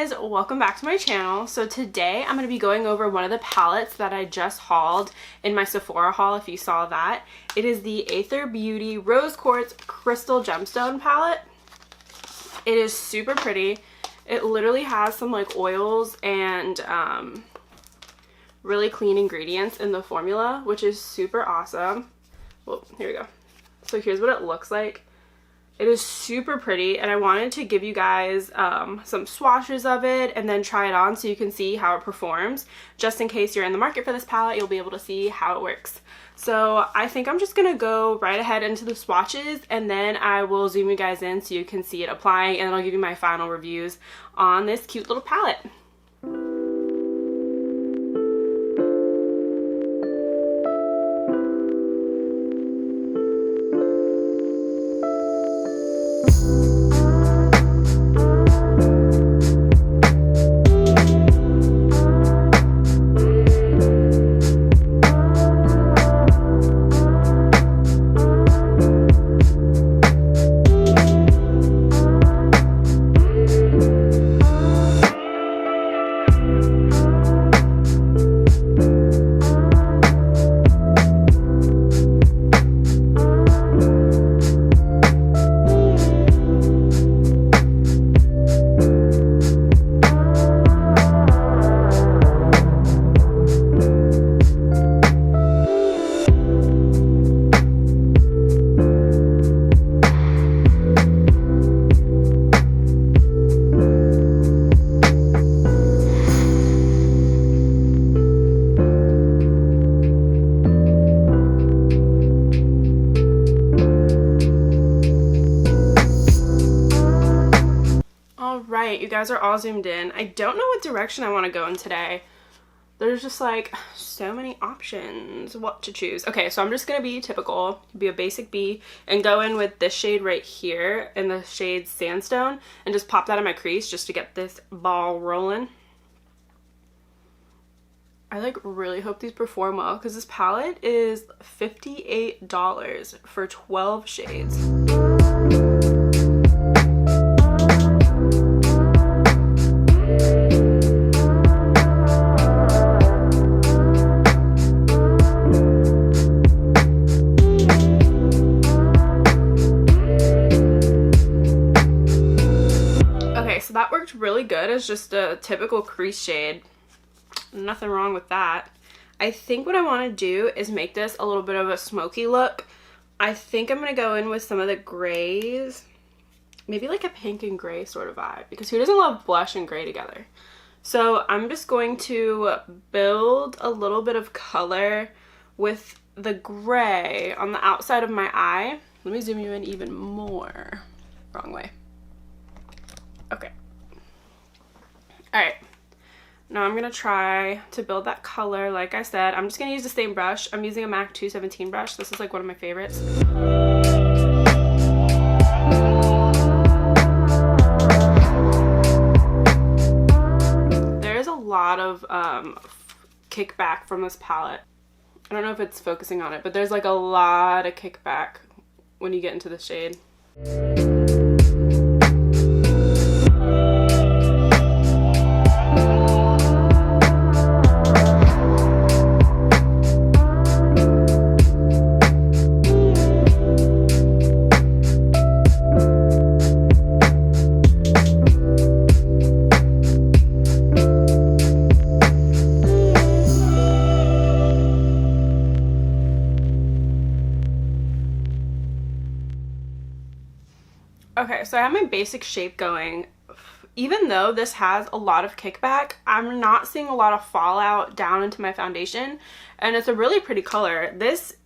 guys, welcome back to my channel. So today I'm going to be going over one of the palettes that I just hauled in my Sephora haul, if you saw that. It is the Aether Beauty Rose Quartz Crystal Gemstone palette. It is super pretty. It literally has some like oils and really clean ingredients in the formula, which is super awesome. Well, here we go. So here's what it looks like. It is super pretty, and I wanted to give you guys some swatches of it and then try it on so you can see how it performs. Just in case you're in the market for this palette, you'll be able to see how it works. So I think I'm just going to go right ahead into the swatches, and then I will zoom you guys in so you can see it applying, and then I'll give you my final reviews on this cute little palette. Alright, you guys are all zoomed in. I don't know what direction I want to go in today. There's just like so many options what to choose. Okay, so I'm just going to be typical, be a basic B, and go in with this shade right here in the shade Sandstone and just pop that in my crease just to get this ball rolling. I like really hope these perform well because this palette is $58 for 12 shades. That worked really good as just a typical crease shade. Nothing wrong with that. I think what I want to do is make this a little bit of a smoky look. I think I'm going to go in with some of the grays. Maybe like a pink and gray sort of vibe, because who doesn't love blush and gray together? So I'm just going to build a little bit of color with the gray on the outside of my eye. Let me zoom you in even more. Wrong way. Okay. Alright, now I'm going to try to build that color. Like I said, I'm just going to use the same brush. I'm using a MAC 217 brush. This is like one of my favorites. There's a lot of kickback from this palette. I don't know if it's focusing on it, but there's like a lot of kickback when you get into the shade. Okay, so I have my basic shape going. Even though this has a lot of kickback, I'm not seeing a lot of fallout down into my foundation, and it's a really pretty color. This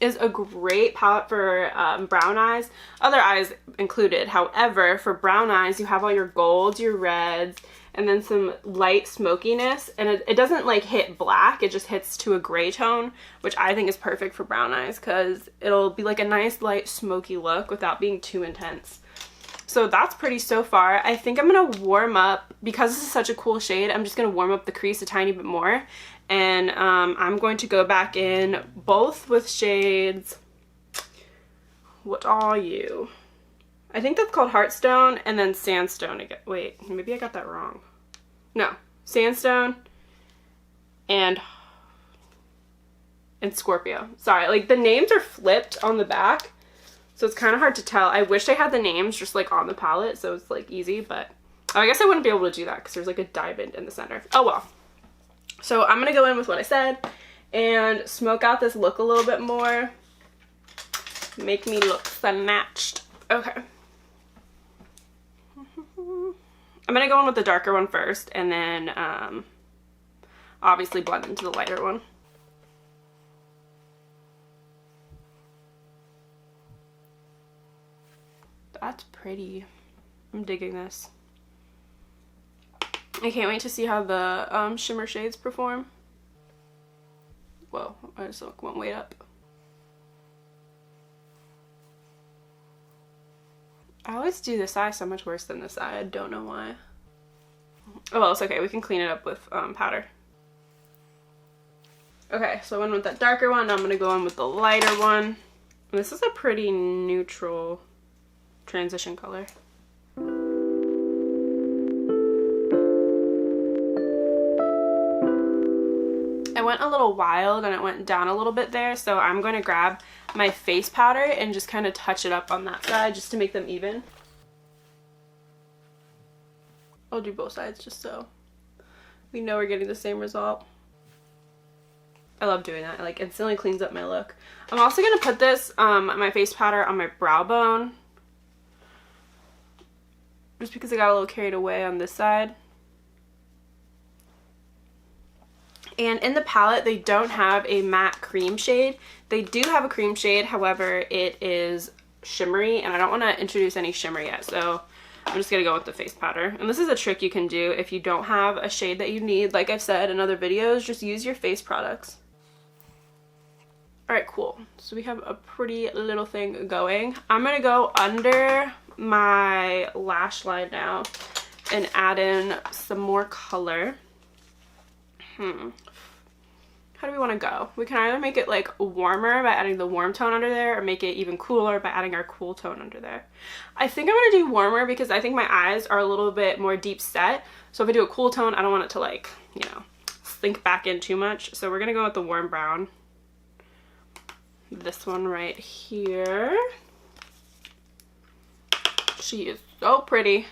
is a great palette for brown eyes, other eyes included. However, for brown eyes, you have all your golds, your reds, and then some light smokiness, and it doesn't like hit black, it just hits to a gray tone, which I think is perfect for brown eyes because it'll be like a nice light smoky look without being too intense. So that's pretty so far. I think I'm going to warm up, because this is such a cool shade, I'm just going to warm up the crease a tiny bit more. And I'm going to go back in both with shades, what are you? I think that's called Heartstone and then Sandstone again. Wait, maybe I got that wrong. No, Sandstone and Scorpio. Sorry, like the names are flipped on the back, so it's kind of hard to tell. I wish I had the names just like on the palette so it's like easy, but I guess I wouldn't be able to do that because there's like a diamond in the center. Oh well. So I'm gonna go in with what I said and smoke out this look a little bit more. Make me look snatched. Okay. I'm gonna go in with the darker one first and then obviously blend into the lighter one. That's pretty. I'm digging this. I can't wait to see how the shimmer shades perform. Whoa, I just went way up. I always do this eye so much worse than this eye. I don't know why. Oh well, it's okay. We can clean it up with powder. Okay, so I went with that darker one. Now I'm going to go in with the lighter one. And this is a pretty neutral transition color. I went a little wild and it went down a little bit there, so I'm going to grab my face powder and just kind of touch it up on that side just to make them even. I'll do both sides just so we know we're getting the same result. I love doing that. It like instantly cleans up my look. I'm also going to put this, my face powder on my brow bone, just because I got a little carried away on this side. And in the palette, they don't have a matte cream shade. They do have a cream shade, however, it is shimmery, and I don't want to introduce any shimmer yet, so I'm just going to go with the face powder. And this is a trick you can do if you don't have a shade that you need. Like I've said in other videos, just use your face products. Alright, cool. So we have a pretty little thing going. I'm going to go under my lash line now and add in some more color. How do we want to go? We can either make it like warmer by adding the warm tone under there, or make it even cooler by adding our cool tone under there. I think I'm going to do warmer because I think my eyes are a little bit more deep set. So if I do a cool tone, I don't want it to like, you know, sink back in too much. So we're going to go with the warm brown. This one right here. She is so pretty.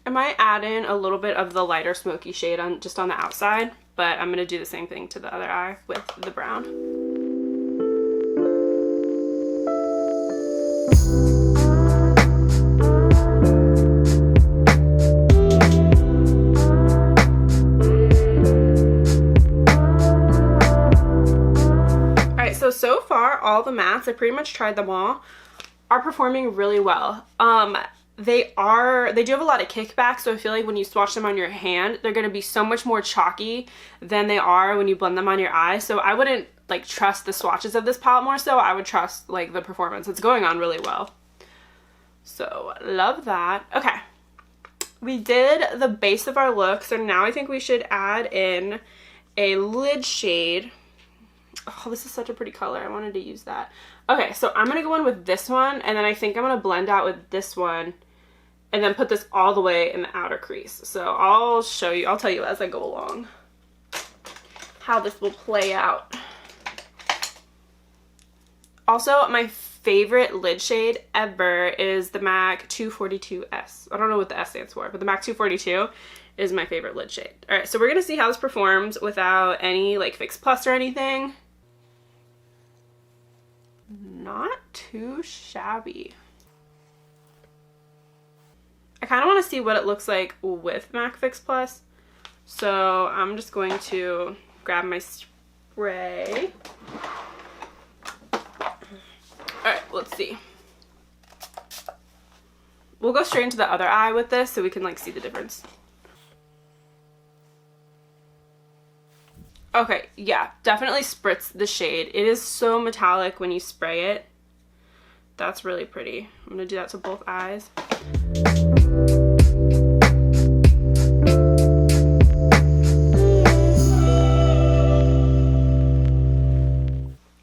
I might add in a little bit of the lighter smoky shade on just on the outside, but I'm going to do the same thing to the other eye with the brown. Alright, so far all the mattes, I pretty much tried them all, are performing really well. They do have a lot of kickback, so I feel like when you swatch them on your hand, they're going to be so much more chalky than they are when you blend them on your eye. So I wouldn't like trust the swatches of this palette more so. I would trust like the performance. It's going on really well. So love that. Okay. We did the base of our look, so now I think we should add in a lid shade. Oh, this is such a pretty color. I wanted to use that. Okay, so I'm going to go in with this one, and then I think I'm going to blend out with this one, and then put this all the way in the outer crease. So I'll show you, I'll tell you as I go along how this will play out. Also, my favorite lid shade ever is the MAC 242S. I don't know what the S stands for, but the MAC 242 is my favorite lid shade. All right, so we're going to see how this performs without any like Fix Plus or anything. Not too shabby. I kind of want to see what it looks like with MAC Fix Plus, so I'm just going to grab my spray. Alright, let's see. We'll go straight into the other eye with this so we can like see the difference. Okay, yeah, definitely spritz the shade. It is so metallic when you spray it. That's really pretty. I'm gonna do that to both eyes.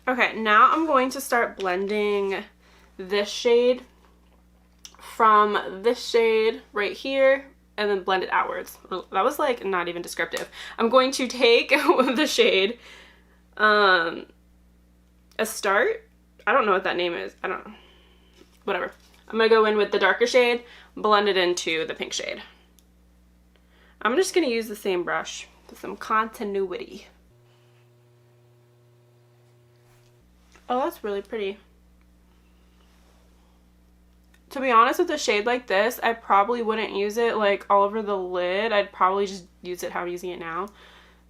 Okay, now I'm going to start blending this shade from this shade right here and then blend it outwards. That was like not even descriptive. I'm going to take the shade a Start. I don't know what that name is. I don't know. Whatever. I'm going to go in with the darker shade, blend it into the pink shade. I'm just going to use the same brush for some continuity. Oh, that's really pretty. To be honest, with a shade like this, I probably wouldn't use it like all over the lid. I'd probably just use it how I'm using it now,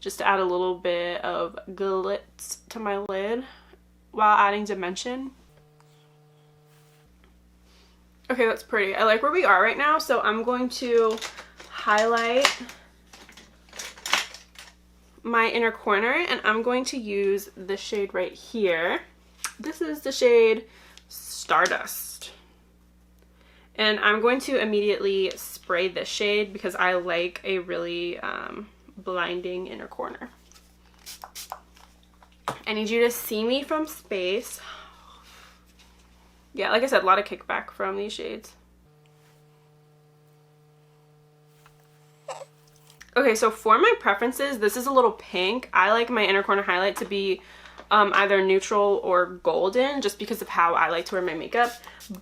just to add a little bit of glitz to my lid while adding dimension. Okay, that's pretty. I like where we are right now, so I'm going to highlight my inner corner, and I'm going to use the shade right here. This is the shade Stardust. And I'm going to immediately spray this shade because I like a really blinding inner corner. I need you to see me from space. Yeah, like I said, a lot of kickback from these shades. Okay, so for my preferences, this is a little pink. I like my inner corner highlight to be either neutral or golden, just because of how I like to wear my makeup.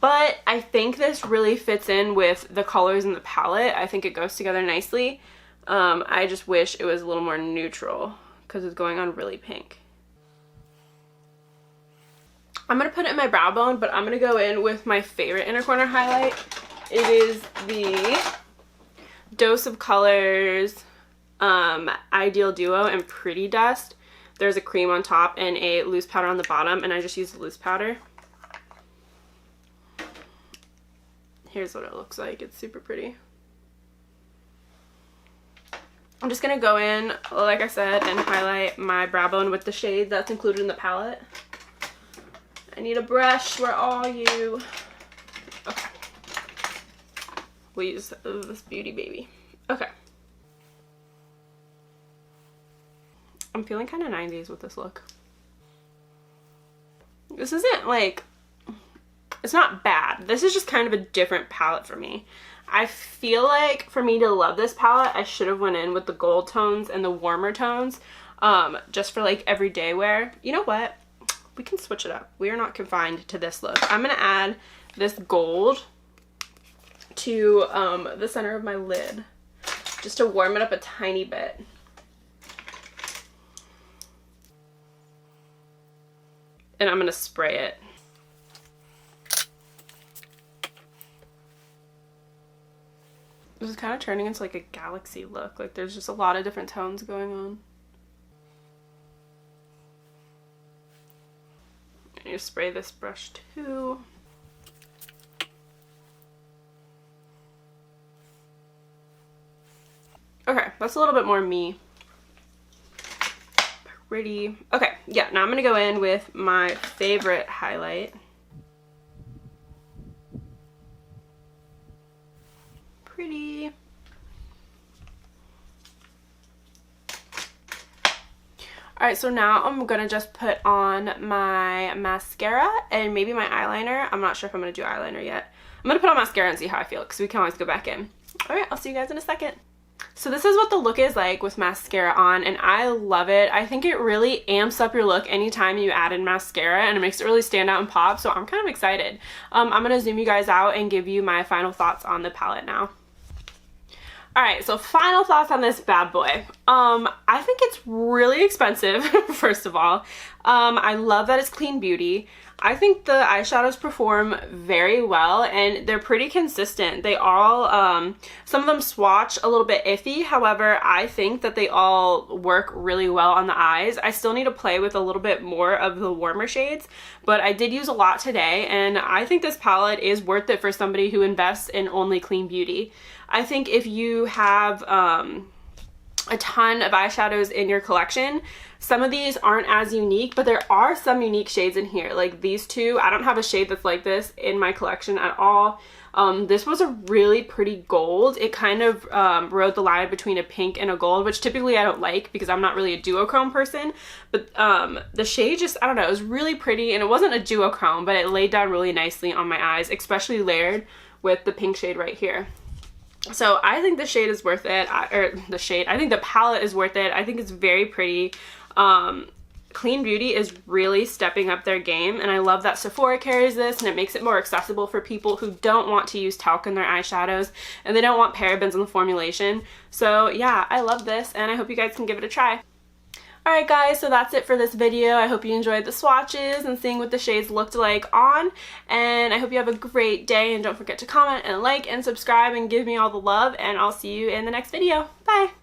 But I think this really fits in with the colors in the palette. I think it goes together nicely. I just wish it was a little more neutral because it's going on really pink. I'm going to put it in my brow bone, but I'm going to go in with my favorite inner corner highlight. It is the Dose of Colors Ideal Duo and Pretty Dust. There's a cream on top and a loose powder on the bottom, and I just used the loose powder. Here's what it looks like. It's super pretty. I'm just going to go in, like I said, and highlight my brow bone with the shade that's included in the palette. I need a brush. Where are you? Okay. We'll use this beauty baby. Okay. I'm feeling kind of 90s with this look. This isn't like, it's not bad. This is just kind of a different palette for me. I feel like for me to love this palette, I should have went in with the gold tones and the warmer tones, just for like everyday wear. You know what? We can switch it up. We are not confined to this look. I'm going to add this gold to the center of my lid, just to warm it up a tiny bit. And I'm going to spray it. This is kind of turning into like a galaxy look. Like there's just a lot of different tones going on. And you spray this brush too. Okay, that's a little bit more me. Pretty. Okay, yeah, now I'm gonna go in with my favorite highlight. Pretty. Alright, so now I'm gonna just put on my mascara and maybe my eyeliner. I'm not sure if I'm gonna do eyeliner yet. I'm gonna put on mascara and see how I feel, because we can always go back in. Alright, I'll see you guys in a second. So this is what the look is like with mascara on, and I love it. I think it really amps up your look anytime you add in mascara, and it makes it really stand out and pop, so I'm kind of excited. I'm going to zoom you guys out and give you my final thoughts on the palette now. Alright, so final thoughts on this bad boy. I think it's really expensive, first of all. I love that it's clean beauty. I think the eyeshadows perform very well, and they're pretty consistent. They all, some of them swatch a little bit iffy. However, I think that they all work really well on the eyes. I still need to play with a little bit more of the warmer shades, but I did use a lot today, and I think this palette is worth it for somebody who invests in only clean beauty. I think if you have a ton of eyeshadows in your collection, some of these aren't as unique, but there are some unique shades in here. Like these two, I don't have a shade that's like this in my collection at all. This was a really pretty gold. It kind of rode the line between a pink and a gold, which typically I don't like because I'm not really a duochrome person. But the shade just, I don't know, it was really pretty, and it wasn't a duochrome, but it laid down really nicely on my eyes, especially layered with the pink shade right here. So I think the shade is worth it, I think the palette is worth it. I think it's very pretty. Clean Beauty is really stepping up their game, and I love that Sephora carries this, and it makes it more accessible for people who don't want to use talc in their eyeshadows and they don't want parabens in the formulation. So yeah, I love this, and I hope you guys can give it a try. Alright guys, so that's it for this video. I hope you enjoyed the swatches and seeing what the shades looked like on, and I hope you have a great day, and don't forget to comment and like and subscribe and give me all the love, and I'll see you in the next video. Bye!